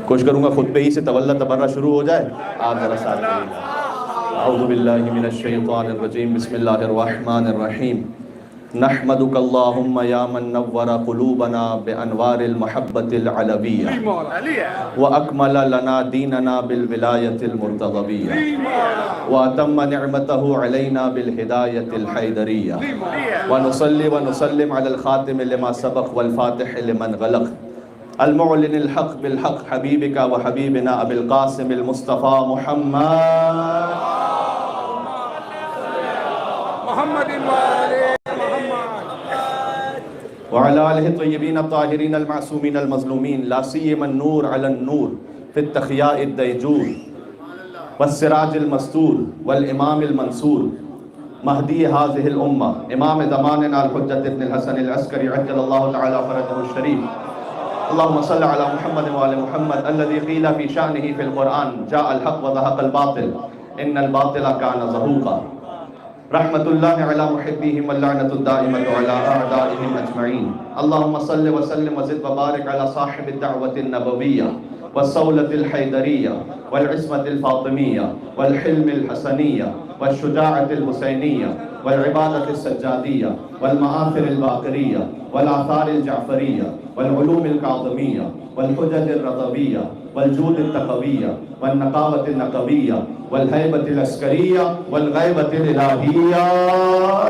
کوشش کروں گا خطبے ہی سے تولا تبرہ شروع ہو جائے، آپ ذرا ساتھ کریے۔ اعوذ باللہ من الشیطان الرجیم، بسم اللہ الرحمن الرحیم۔ نحمدک اللہم یا من نور قلوبنا بانوار المحبت العلویہ واکمل لنا دیننا بالولایت المرتضویہ واتم نعمتہ علینا بالہدایت الحیدریہ ونصلی ونسلم علی الخاتم لما سبق والفاتح لمن غلق المعلن الحق بالحق حبیبک و حبیبنا ابی القاسم المصطفیٰ محمد وعلى آلہ الطیبین الطاہرین المعصومین المظلومین لا سیما النور علی النور فی التخیاء الدیجور والسراج المستور والامام المنصور مہدی هذه الامہ امام زماننا الحجت ابن الحسن العسکری عجل اللہ تعالی فرجہ الشریف اللہم صل علی محمد وآل محمد الذي قیل فی شأنہ فی القرآن جاء الحق وزہق الباطل ان الباطل کان زہوقا رحمت اللہ علی محبیہم واللعنت الدائمت علی اعدائہم اجمعین اللہم صل وسلم وزد وبارک علی صاحب الدعوت النبویہ والصولة الحیدریہ والعصمت الفاطمیہ والحلم الحسنیہ والشجاعت الحسینیہ والعبادت السجادیہ والمآثر الباقریہ والآثار الجعفریہ والعلوم الکاظمیہ والحجج الرضویہ والجود التقویہ والنقاوت النقویہ والہیبت العسکریہ والغیبت الالہیہ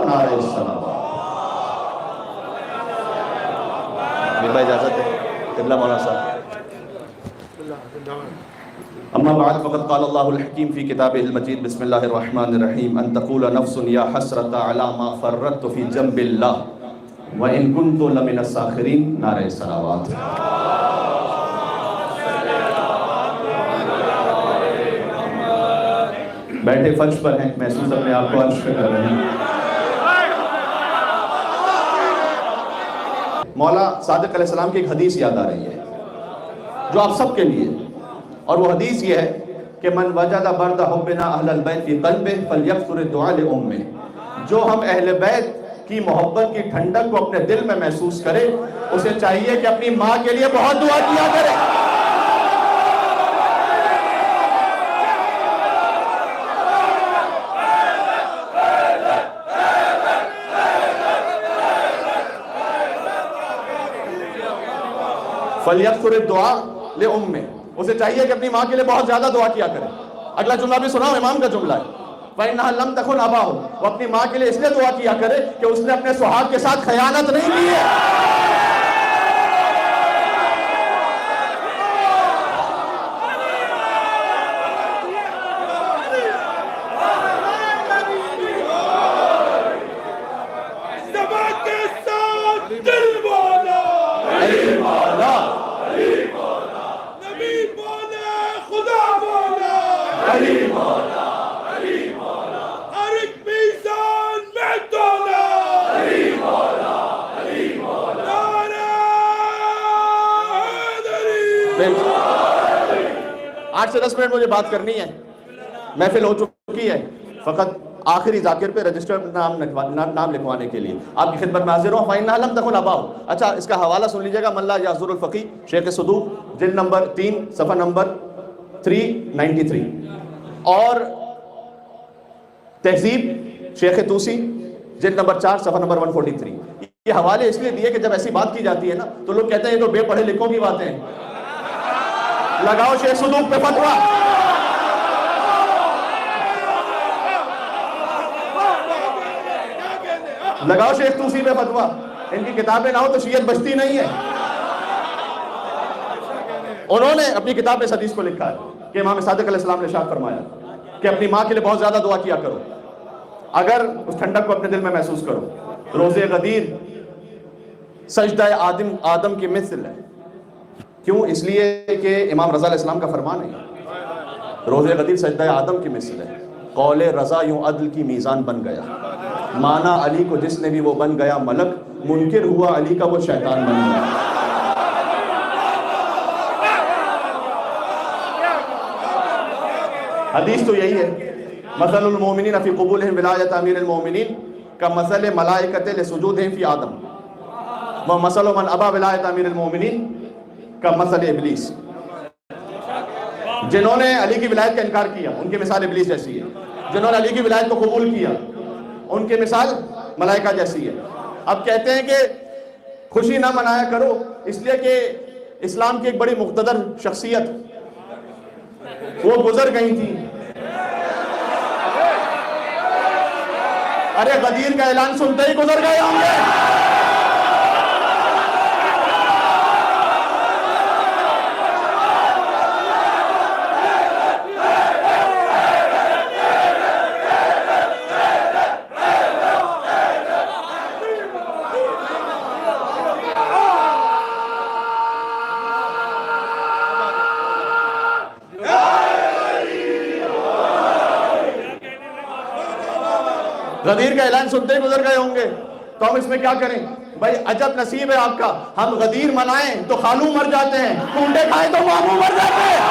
نعرہ الصلوات۔ میرے اجازت ہے قبلہ مولانا صاحب۔ اما بعد فقد قال اللہ الحکیم فی کتابہ المجید بسم اللہ الرحمن الرحیم ان تقول نفس یا حسرت علی ما فرطت فی جنب اللہ وان کنت لمن الساخرین نعرہ الصلوات۔ بیٹھے فرش پر ہیں، محسوس اپنے آپ کو عرش پہ کر رہے ہیں۔ مولا صادق علیہ السلام کی ایک حدیث یاد آ رہی ہے جو آپ سب کے لیے، اور وہ حدیث یہ ہے کہ من وجد برد حبنا اہل البیت فی قلبہ فلیکثر الدعاء لامہ، جو ہم اہل بیت کی محبت کی ٹھنڈک کو اپنے دل میں محسوس کرے اسے چاہیے کہ اپنی ماں کے لیے بہت دعا کیا کرے۔ فَلْيَكْثُرِ الدُّعَاء لِأُمِّهِ، اسے چاہیے کہ اپنی ماں کے لیے بہت زیادہ دعا کیا کرے۔ اگلا جملہ بھی سناؤ، امام کا جملہ ہے فَإِنَّهَا لَمْ تَكُنْ أَبَاهُ، وہ اپنی ماں کے لیے اس لیے دعا کیا کرے کہ اس نے اپنے سہاگ کے ساتھ خیانت نہیں کی ہے۔ آٹھ سے 10 منٹ مجھے بات کرنی ہے، محفل ہو چکی ہے، فقط آخری ذاکر پہ رجسٹر نام لکھوانے کے لیے آپ کی خدمت میں حاضر ہوں۔ فَإِنَّهَا لَمْ تَكُنْ أَبَاهُ، اچھا اس کا حوالہ سن لیجئے گا، من لا یعذر الفقی شیخ صدوق جلد نمبر 3 صفحہ نمبر 393، اور تہذیب شیخ توسی جلد نمبر 4 صفحہ نمبر 143۔ یہ حوالے اس لیے دیے کہ جب ایسی بات کی جاتی ہے نا تو لوگ کہتے ہیں یہ تو بے پڑھے لکھوں کی باتیں ہیں، لگاؤ شیخ صدوق پہ فتویٰ، لگاؤ شیخ توسی پہ فتویٰ، ان کی کتابیں نہ ہو تو شیعت بچتی نہیں ہے۔ انہوں نے اپنی کتاب میں اس حدیث کو لکھا ہے کہ امام صادق علیہ السلام نے ارشاد فرمایا کہ اپنی ماں کے لیے بہت زیادہ دعا کیا کرو، اگر اس ٹھنڈک کو اپنے دل میں محسوس کرو۔ روزے غدیر سجدہ آدم کی مثل ہے، کیوں؟ اس لیے کہ امام رضا علیہ السلام کا فرمان ہے، روزے غدیر سجدہ آدم کی مثل ہے، قول رضا یوں عدل کی میزان بن گیا، مانا علی کو جس نے بھی وہ بن گیا ملک، منکر ہوا علی کا وہ شیطان بن گیا۔ حدیث تو یہی ہے، مثل المومنین فی قبولہم ولایت امیر المومنین کمثل ملائکۃ لسجودہم فی آدم ومثل من ابا ولایت امیر المومنین کمثل ابلیس۔ جنہوں نے علی کی ولایت کا انکار کیا ان کی مثال ابلیس جیسی ہے، جنہوں نے علی کی ولایت کو قبول کیا ان کی مثال ملائکہ جیسی ہے۔ اب کہتے ہیں کہ خوشی نہ منایا کرو اس لیے کہ اسلام کی ایک بڑی مقتدر شخصیت وہ گزر گئی تھی۔ ارے غدیر کا اعلان سنتے ہی گزر گئے ہوں گے۔ غدیر کا اعلان سنتے ہی گزر گئے ہوں گے، تو ہم اس میں کیا کریں؟ بھائی عجب نصیب ہے آپ کا، ہم غدیر منائیں تو خالو مر جاتے ہیں، کونڈے کھائیں تو ماموں مر جاتے ہیں۔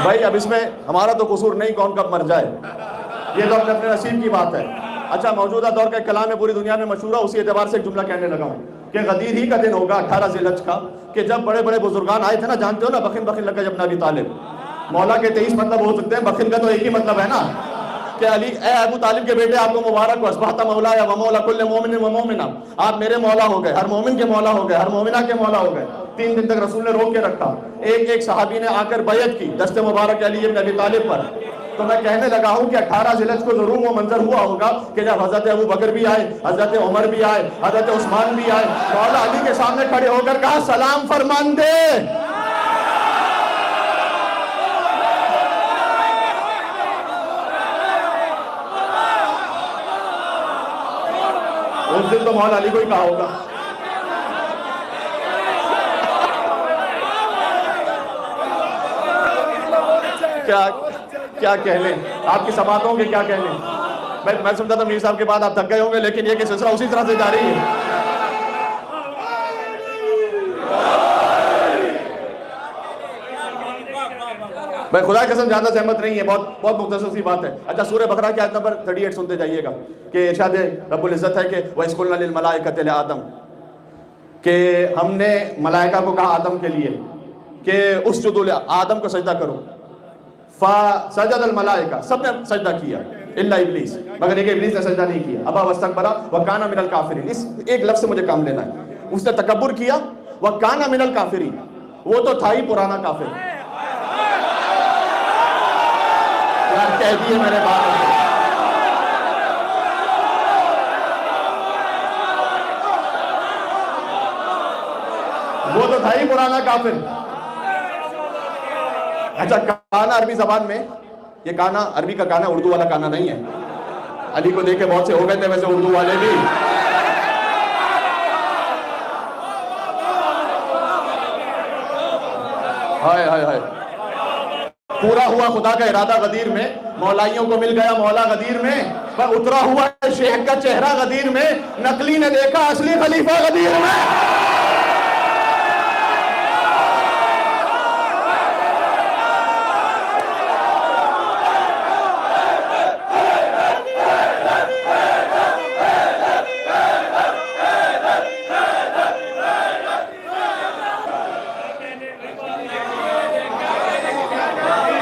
بھائی اب اس میں ہمارا تو قصور نہیں کون کب مر جائے، یہ تو اپنے اپنے نصیب کی بات ہے۔ اچھا موجودہ دور کا ایک کلام ہے پوری دنیا میں مشہور ہے، اسی اعتبار سے ایک جملہ کہنے لگا ہوں کہ غدیر ہی کا دن ہوگا 18 ذی الحج کا، کہ جب بڑے بڑے بزرگان آئے تھے نا، جانتے ہو نا، بخن بخن لگا جب نبی طالب، مولا کے 23 مطلب ہو سکتے ہیں، بخن کا تو ایک ہی مطلب ہے نا کہ علی اے ابو طالب کے بیٹے آپ کو مبارک ہو، اصبحت مولایا و مولا کل مومن و مومنہ، آپ میرے مولا ہو گئے، ہر مومن کے مولا ہو گئے، ہر مومنہ کے مولا ہو گئے۔ 3 دن تک رسول نے روک کے رکھا، ایک صحابی نے آ کر بیعت کی دست مبارک علی ابن ابی طالب پر۔ تو میں کہنے لگا ہوں کہ 18 ذی الحج کو ضرور وہ منظر ہوا ہوگا کہ جب حضرت ابو بکر بھی آئے، حضرت عمر بھی آئے، حضرت عثمان بھی آئے، مولا علی کے سامنے کھڑے ہو کر کہا سلام فرمان دے۔ اس دن تو مولا علی کو ہی کہا ہوگا۔ کیا کہنے آپ کی سماعتوں کے، کیا کہنے۔ میں سمجھتا تھا میر صاحب کے بعد آپ تھک گئے ہوں گے، لیکن یہ کہ سلسلہ اسی طرح سے جاری ہے۔ بھائی خدا کی قسم زیادہ زحمت نہیں ہے، بہت مختصر سی بات ہے۔ اچھا سورہ بقرہ کی آیت نمبر 38 سنتے جائیے گا کہ ارشاد رب العزت ہے کہ وَإِذْ قُلْنَا لِلْمَلَائِكَةِ لِآدَمَ، کہ ہم نے ملائکہ کو کہا آدم کے لیے کہ اسجدوا آدم کو سجدہ کرو، فسجد الملائکہ، سب نے سجدہ کیا الا ابلیس، مگر ایک ابلیس نے سجدہ نہیں کیا، ابا واستکبر وکان من الکافرین۔ اس ایک لفظ سے مجھے کام لینا ہے، اس نے تکبر کیا، وکان من الکافرین، وہ تو تھا ہی پرانا کافر۔ یار کہہ دیے میں نے بات، وہ تو تھا ہی پرانا کافر۔ اچھا کانا عربی زبان میں، یہ کانا عربی کا کانا اردو والا کانا نہیں ہے، علی کو دیکھ کے بہت سے ہو گئے تھے ویسے اردو والے بھی۔ ہائے ہائے ہائے، پورا ہوا خدا کا ارادہ غدیر میں، مولائیوں کو مل گیا مولا غدیر میں، پر اترا ہوا شیخ کا چہرہ غدیر میں، نقلی نے دیکھا اصلی خلیفہ غدیر میں۔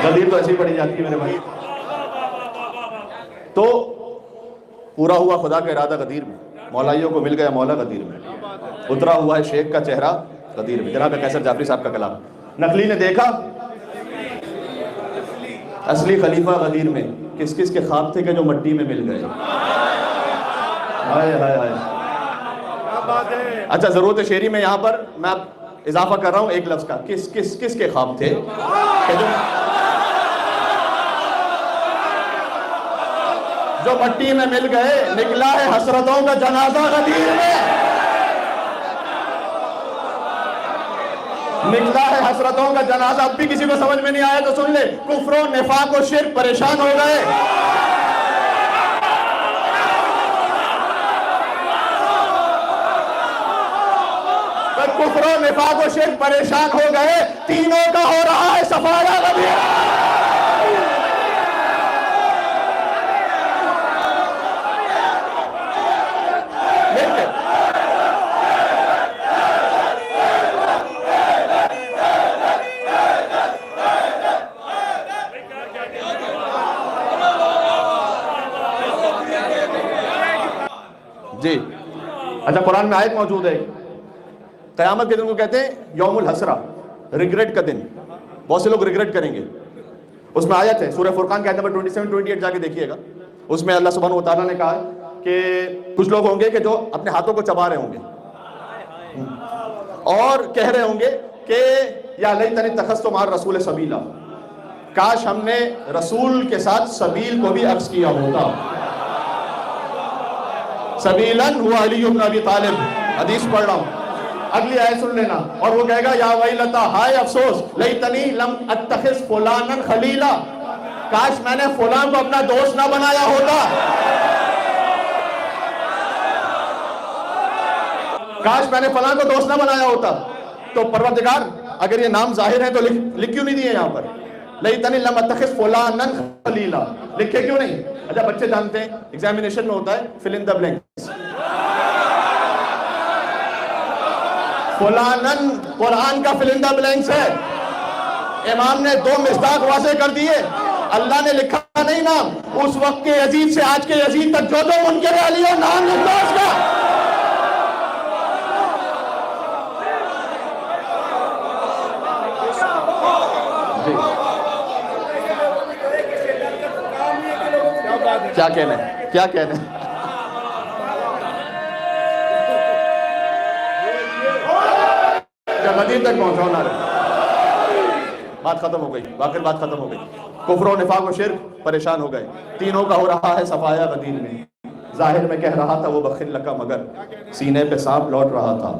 غدیر تو ایسی پڑھی جاتی ہے میرے بھائی۔ تو پورا ہوا خدا کا ارادہ غدیر میں، مولائیوں کو مل گیا مولا غدیر میں، اترا ہوا ہے شیخ کا چہرہ غدیر میں۔ جناب قیصر جعفری صاحب کا کلام، نقلی نے دیکھا اصلی خلیفہ غدیر میں۔ کس کس کے خواب تھے کہ جو مٹی میں مل گئے۔ ہائے ہائے ہائے۔ اچھا ضرورت شعری میں یہاں پر میں اضافہ کر رہا ہوں ایک لفظ کا، کس کس کس کے خواب تھے کہ جو مٹی میں مل گئے، نکلا ہے حسرتوں کا جنازہ غدیر میں، نکلا ہے حسرتوں کا جنازہ۔ اب بھی کسی کو سمجھ میں نہیں آیا تو سن لے، کفر و نفاق و شرک پریشان ہو گئے۔ کفر و نفاق و شرک پریشان ہو گئے، تینوں کا ہو رہا ہے صفایا غدیر۔ جی اچھا، قرآن میں آیت موجود ہے، قیامت کے دن کو کہتے ہیں یوم الحسرہ، ریگریٹ کا دن، بہت سے لوگ ریگریٹ کریں گے۔ اس میں آیت ہے سورہ فرقان کی آیت نمبر 27-28 جا کے دیکھیے گا، اس میں اللہ سبحانہ وتعالیٰ نے کہا کہ کچھ لوگ ہوں گے کہ جو اپنے ہاتھوں کو چبا رہے ہوں گے اور کہہ رہے ہوں گے کہ یا لیتنی اتخذت مع الرسول سبیلا، کاش ہم نے رسول کے ساتھ سبیل کو بھی عکس کیا ہوتا۔ سبیلاً ہوا علی بن ابی طالب، حدیث پڑھ رہا ہوں، اگلی آیت سن لینا، اور وہ کہے گا یا ویلتا، ہائے افسوس، لیتنی لم اتخذ فلانا خلیلا، کاش میں نے فلان کو اپنا دوست نہ بنایا ہوتا، کاش میں نے فلان کو دوست نہ بنایا ہوتا۔ تو پروردگار اگر یہ نام ظاہر ہے تو لکھ کیوں نہیں دیے یہاں پر لیتنی لم اتخذ فلانا خلیلا، لکھے کیوں نہیں؟ اچھا بچے جانتے ہیں ایگزامینیشن میں ہوتا ہے فل ان دا بلینکس، فلانن قرآن کا فل ان دا بلینکس ہے، امام نے 2 مصداق واضح کر دیے، اللہ نے لکھا نہیں نام، اس وقت کے یزید سے آج کے یزید تک جو منکر علی ہو نام لکھ دو اس کا۔ کیا کہنا ہے، کیا کہنا ہے؟ جب مدین تک پہنچا ہونا رہے، بات ختم ہو گئی، واقعی بات ختم ہو گئی، کفر و نفاق و شرک پریشان ہو گئے، تینوں کا ہو رہا ہے صفایا غدیر میں، ظاہر میں کہہ رہا تھا وہ بخل لکا مگر سینے پہ سانپ لوٹ رہا تھا،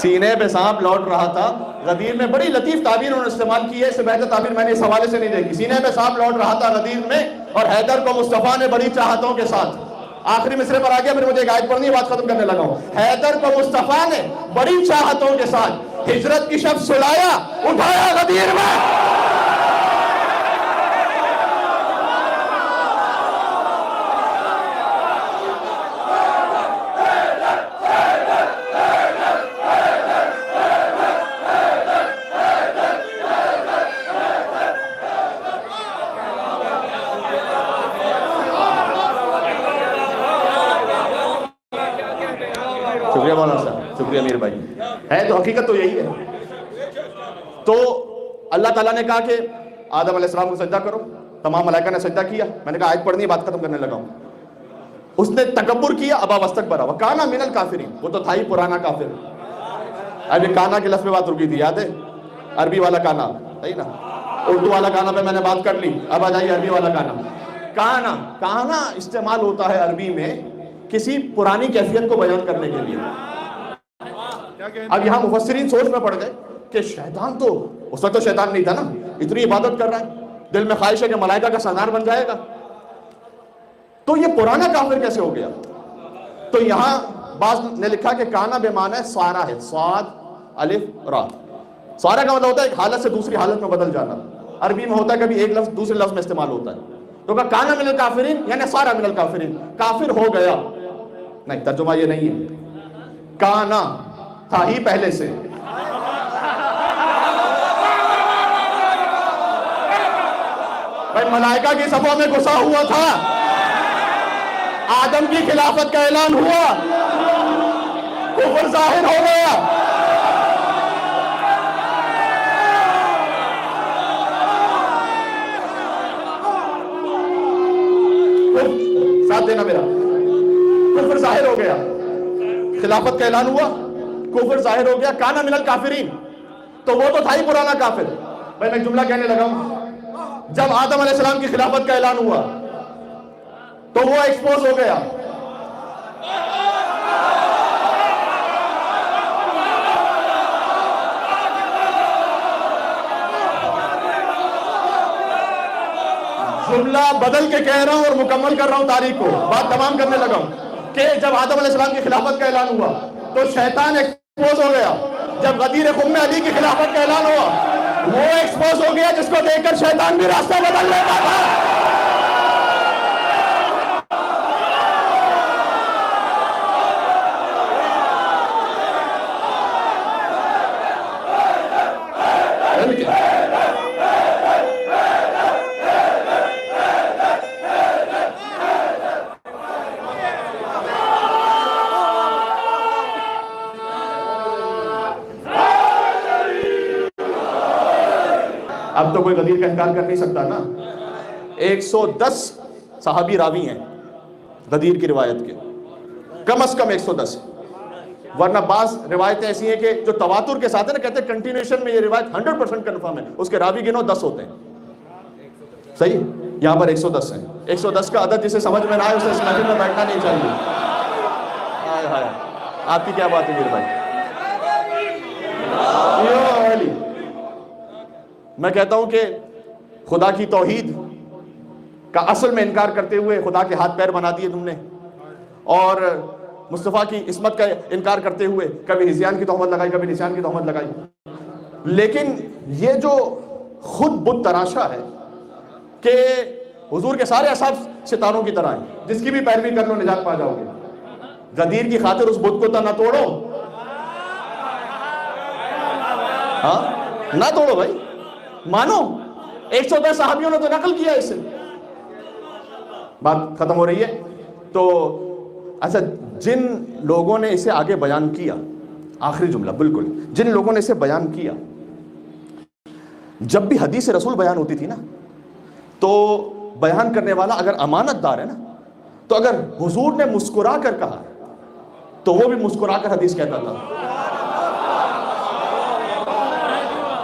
سینے پہ سانپ لوٹ رہا تھا۔ غدیر میں بڑی لطیف تعبیر انہوں نے استعمال کی ہے، اس سے بہتر تعبیر میں نے اس حوالے سے نہیں دیکھی، سینے پہ سانپ لوٹ رہا تھا غدیر میں، اور حیدر کو مصطفیٰ نے بڑی چاہتوں کے ساتھ، آخری مصرے پر آگیا پھر مجھے ایک آیت پڑھنی ہے، بات ختم کرنے لگا ہوں، حیدر کو مصطفیٰ نے بڑی چاہتوں کے ساتھ ہجرت کی شب سلایا اٹھایا غدیر میں۔ شکریہ مولانا صاحب، شکریہ امیر بھائی، ہے تو حقیقت تو یہی ہے۔ تو اللہ تعالیٰ نے کہا کہ آدم علیہ السلام کو سجدہ کرو، تمام ملائکہ نے سجدہ کیا، میں نے کہا آیت پڑھنی ہے، بات ختم کرنے لگا ہوں، اس نے تکبر کیا، ابا واستکبر وکانا من الکافرین، وہ تو تھا ہی پرانا کافر۔ اب یہ کانا کے لفظ پہ بات رکی تھی، یاد ہے؟ عربی والا کانا، صحیح نا؟ اردو والا کانا پہ میں نے بات کر لی، اب آ جائیے عربی والا کانا۔ کانا، کانا استعمال ہوتا ہے عربی میں کسی پرانی کیفیت کو بیان کرنے کے لیے۔ اب یہاں مفسرین سوچ میں پڑ گئے کہ شیطان تو اس وقت تو شیطان نہیں تھا نا، اتنی عبادت کر رہا ہے، دل میں خواہش ہے کہ ملائکہ کا سردار بن جائے گا، تو یہ پرانا کافر کیسے ہو گیا؟ تو یہاں بعض نے لکھا کہ کانا بے معنی سارا ہے، صاد الف را، سارا کا مطلب ہوتا ہے ایک حالت سے دوسری حالت میں بدل جانا، عربی میں ہوتا ہے کبھی ایک لفظ دوسرے لفظ میں استعمال ہوتا ہے، تو کہا کانا من الکافرین یعنی سارا من الکافرین، کافر ہو گیا، نہیں ترجمہ یہ نہیں ہے، کانا تھا ہی پہلے سے، بھائی ملائکہ کی صفوں میں گھسا ہوا تھا، آدم کی خلافت کا اعلان ہوا، کفر ظاہر ہو گیا، ساتھ دینا میرا، کفر ظاہر ہو گیا، خلافت کا اعلان ہوا، کفر ظاہر ہو گیا، کانا من الکافرین، تو وہ تو تھا ہی پرانا کافر۔ بھائی میں ایک جملہ کہنے لگا ہوں، جب آدم علیہ السلام کی خلافت کا اعلان ہوا تو وہ ایکسپوز ہو گیا، جملہ بدل کے کہہ رہا ہوں اور مکمل کر رہا ہوں تاریخ کو، بات تمام کرنے لگا ہوں، کہ جب آدم علیہ السلام کی خلافت کا اعلان ہوا تو شیطان ایکسپوز ہو گیا. جب غدیر خم میں علی کی خلافت کا اعلان ہوا وہ ایکسپوز ہو گیا جس کو دیکھ کر شیطان بھی راستہ بدل لیتا تھا. اب تو کوئی غدیر کا انکار کر نہیں سکتا نا. 110 صحابی راوی ہیں غدیر کی روایت کے، کم از کم 110. ورنہ بعض روایتیں ایسی ہیں کہ جو تواتر کے ساتھ ہے نا، کہتے ہیں کنٹینیوشن میں یہ روایت 100% کنفرم ہے، اس کے راوی گنو 10 ہوتے ہیں. صحیح، یہاں پر 110 ہیں. 110 کا عدد جسے سمجھ میں نہ آئے اسے اس محفل میں بیٹھنا نہیں چاہیے. آپ کی کیا بات ہے میرے بھائی؟ میں کہتا ہوں کہ خدا کی توحید کا اصل میں انکار کرتے ہوئے خدا کے ہاتھ پیر بنا دیے تم نے، اور مصطفیٰ کی عصمت کا انکار کرتے ہوئے کبھی ہذیان کی تہمت لگائی، کبھی نسیان کی تہمت لگائی. لیکن یہ جو خود بت تراشا ہے کہ حضور کے سارے اصحاب ستاروں کی طرح ہیں، جس کی بھی پیروی کر لو نجات پا جاؤ گے. غدیر کی خاطر اس بت کو نہ توڑو، ہاں نہ توڑو بھائی، مانو. 110 صحابیوں نے تو نقل کیا اس سے. بات ختم ہو رہی ہے. تو اچھا، جن لوگوں نے اسے آگے بیان کیا، آخری جملہ بالکل، جن لوگوں نے اسے بیان کیا، جب بھی حدیث رسول بیان ہوتی تھی نا تو بیان کرنے والا اگر امانت دار ہے نا تو اگر حضور نے مسکرا کر کہا تو وہ بھی مسکرا کر حدیث کہتا تھا،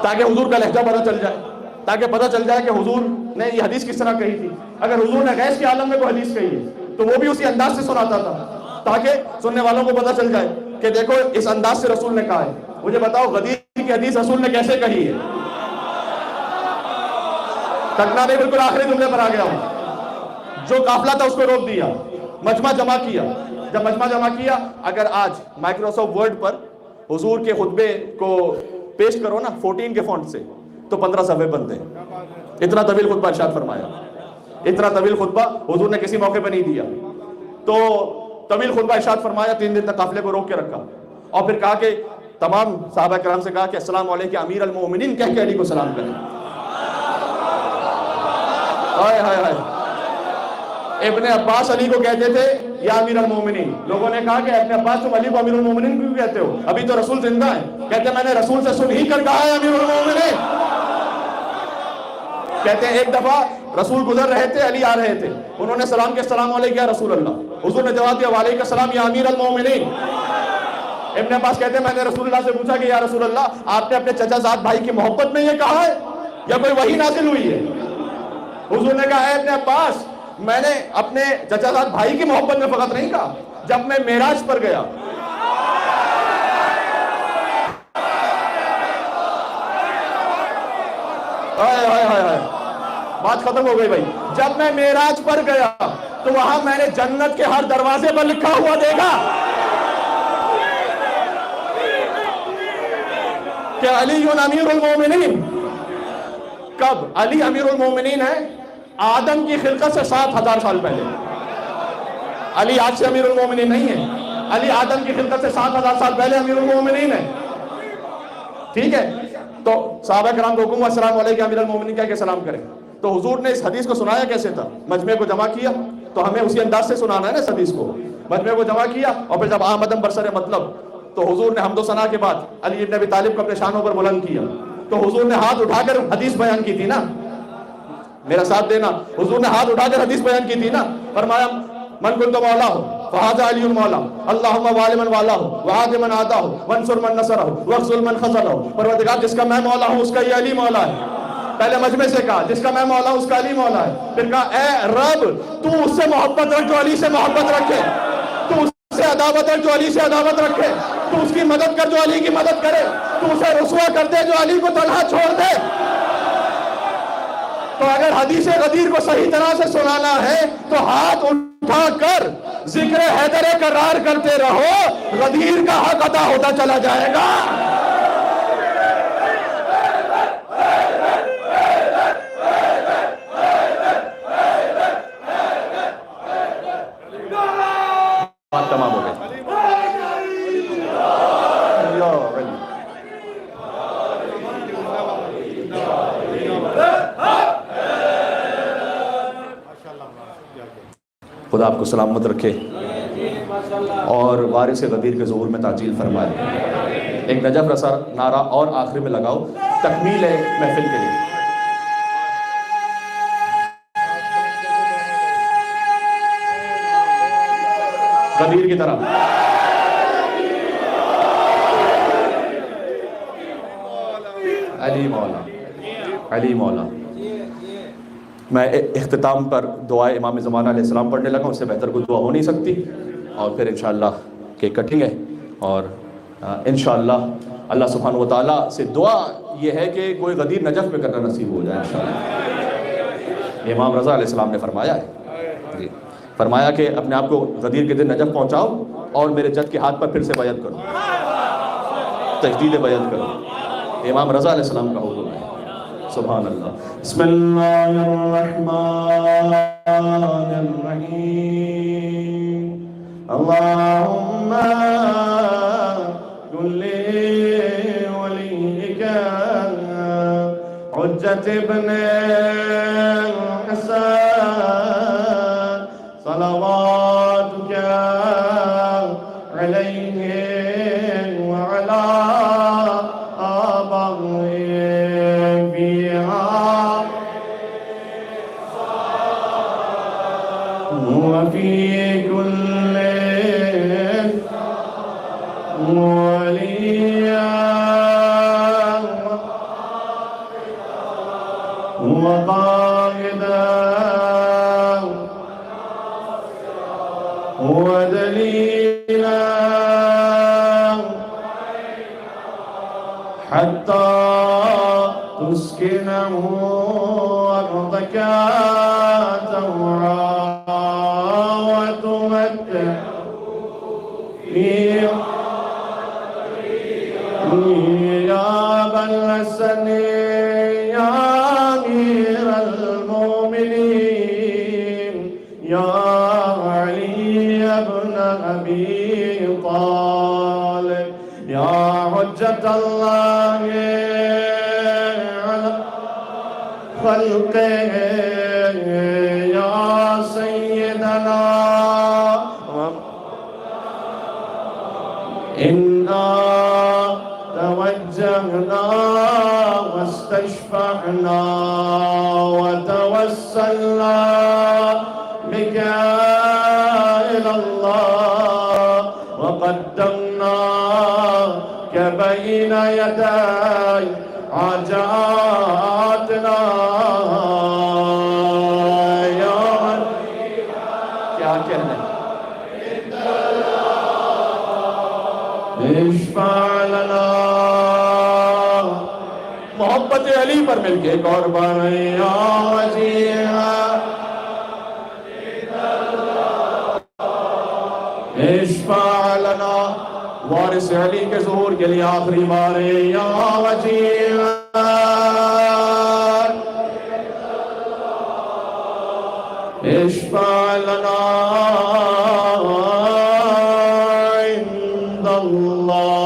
تاکہ حضور کا لہجہ پتہ چل جائے، تاکہ پتہ چل جائے کہ حضور نے یہ حدیث کس طرح کہی تھی. اگر حضور نے غیث کے عالم میں کوئی حدیث کہی ہے تو وہ بھی اسی انداز سے سناتا تھا، تاکہ سننے والوں کو پتہ چل جائے کہ دیکھو اس انداز سے رسول نے کہا ہے. مجھے بتاؤ غدیر کی حدیث رسول نے کیسے کہی ہے؟ تکنا نہیں، بالکل آخری جملے پر آ گیا ہوں. جو قافلہ تھا اس کو روک دیا، مجمع جمع کیا. جب مجمع جمع کیا، اگر آج مائکروسافٹ ورڈ پر حضور کے خطبے کو پیش کرو نا 14 کے فونٹ سے تو 15 صفحے بنتے ہیں. اتنا طویل خطبہ ارشاد فرمایا، اتنا طویل خطبہ حضور نے کسی موقع پہ نہیں دیا. تو طویل خطبہ ارشاد فرمایا، 3 دن تک قافلے کو روک کے رکھا، اور پھر کہا کہ تمام صحابہ کرام سے کہا کہ السلام علیکم امیر المومنین کہہ کے علی کو سلام کریں. ہائے ہائے ہائے. ابن عباس علی کو کہتے تھے یا امیر المومنین. لوگوں نے کہا کہ ابن عباس تم علی کو امیر المومنین کیوں کہتے ہو؟ ابھی تو رسول زندہ ہے. کہتے میں نے رسول سے سن ہی کر کہا ہے امیر المومنین. کہتے ہیں ایک دفعہ رسول گزر رہے تھے، علی آ رہے تھے، انہوں نے سلام کیا السلام علیکم یا رسول اللہ. حضور نے جواب دیا وعلیکم السلام یا امیر المومنین. ابن عباس کہتے ہیں میں نے رسول اللہ سے پوچھا کہ یا رسول اللہ آپ نے اپنے چچا زاد بھائی کی محبت میں یہ کہا ہے یا کوئی وحی نازل ہوئی ہے؟ حضور نے کہا اے ابن عباس میں نے اپنے چچا زاد بھائی کی محبت میں فقط نہیں کہا، جب میں معراج پر گیا بات ختم ہو گئی بھائی. جب میں معراج پر گیا تو وہاں میں نے جنت کے ہر دروازے پر لکھا ہوا دیکھا کہ علی امیر المومنین. کب علی امیر المومنین ہے؟ آدم کی خلقت سے 7,000 سال پہلے. علی آج سے امیر المومنین نہیں ہے، علی آدم کی خلقت سے 7,000 سال پہلے امیر المومنین ہے. ٹھیک ہے، تو صحابہ کرام کو حکم السلام علیکم امیر المومنین کہہ کے سلام کریں. تو حضور نے اس حدیث کو سنایا کیسے تھا؟ مجمع کو جمع کیا، تو ہمیں اسی انداز سے سنانا ہے نا اس حدیث کو. مجمع کو جمع کیا اور پھر جب آمدن برسر مطلب تو حضور نے حمد و ثنا کے بعد علی ابن ابی طالب کو اپنے شانوں پر بلند کیا. تو حضور نے ہاتھ اٹھا کر حدیث بیان کی تھی نا، میرا ساتھ دینا، حضور نے ہاتھ اٹھا کر حدیث بیان کی تھی نا. فرمایا من کنت مولا فہذا علی مولا اللہم والی من والا وعاد من آتا وانصر من نصرہ واخذل من خذلہ. پروردگار جس کا میں مولا ہوں اس کا یہ علی مولا ہے. پہلے مجمع سے کہا جس کا میں مولا ہوں اس کا علی مولا ہے. پھر کہا اے رب تو اس سے محبت رکھ جو علی سے محبت رکھے، تو اس سے عداوت رکھ جو علی سے عداوت رکھے، تو اس کی مدد کر جو علی کی مدد کرے، تو اسے رسوا کر دے جو علی کو تنہا چھوڑ دے. تو اگر حدیث غدیر کو صحیح طرح سے سنانا ہے تو ہاتھ اٹھا کر ذکر حیدر کرار کرتے رہو، غدیر کا حق ادا ہوتا چلا جائے گا۔ بات تمام ہو گئی۔ خدا آپ کو سلامت رکھے اور وارث غدیر کے ظہور میں تعجیل فرمائے۔ ایک نجف رسا نعرہ اور آخری میں لگاؤ، تکمیل ہے محفل کے لیے۔ غدیر کی طرف علی مولا، علی مولا۔ میں اختتام پر دعائے امام زمانہ علیہ السلام پڑھنے لگا، اس سے بہتر کوئی دعا ہو نہیں سکتی، اور پھر انشاءاللہ کیک کٹیں گے، اور انشاءاللہ اللہ سبحانہ وتعالیٰ سے دعا یہ ہے کہ کوئی غدیر نجف میں کرنا نصیب ہو جائے انشاءاللہ۔ امام رضا علیہ السلام نے فرمایا ہے، جی فرمایا کہ اپنے آپ کو غدیر کے دن نجف پہنچاؤ اور میرے جد کے ہاتھ پر پھر سے بیعت کرو، تجدید بیعت کرو۔ امام رضا علیہ السلام کا حکم ہے۔ سبحان اللہ۔ بسم اللہ الرحمن الرحیم۔ اللہم کلی ولیک حجت ابن حسن صلواتک علیہ وعلا آبائہ وفي كل وليا وقائدا ودليلا حتى تسكنه أرضك طوعا يا أبا الحسن يا أمير المؤمنين يا علي بن أبي طالب يا حجة الله على خلقه يا سيدنا إنا توجهنا واستشفعنا وتوسلنا بك إلى الله وقدمناك بين يدي حاجاتنا يا من کیا کہنا ہے اشفع لنا محبت علی پر مل کے ایک اور بار یا وجیہا اشفع لنا وارث علی کے ظہور کے لیے آخری بار یا وجیہا اشفع لنا عند اللہ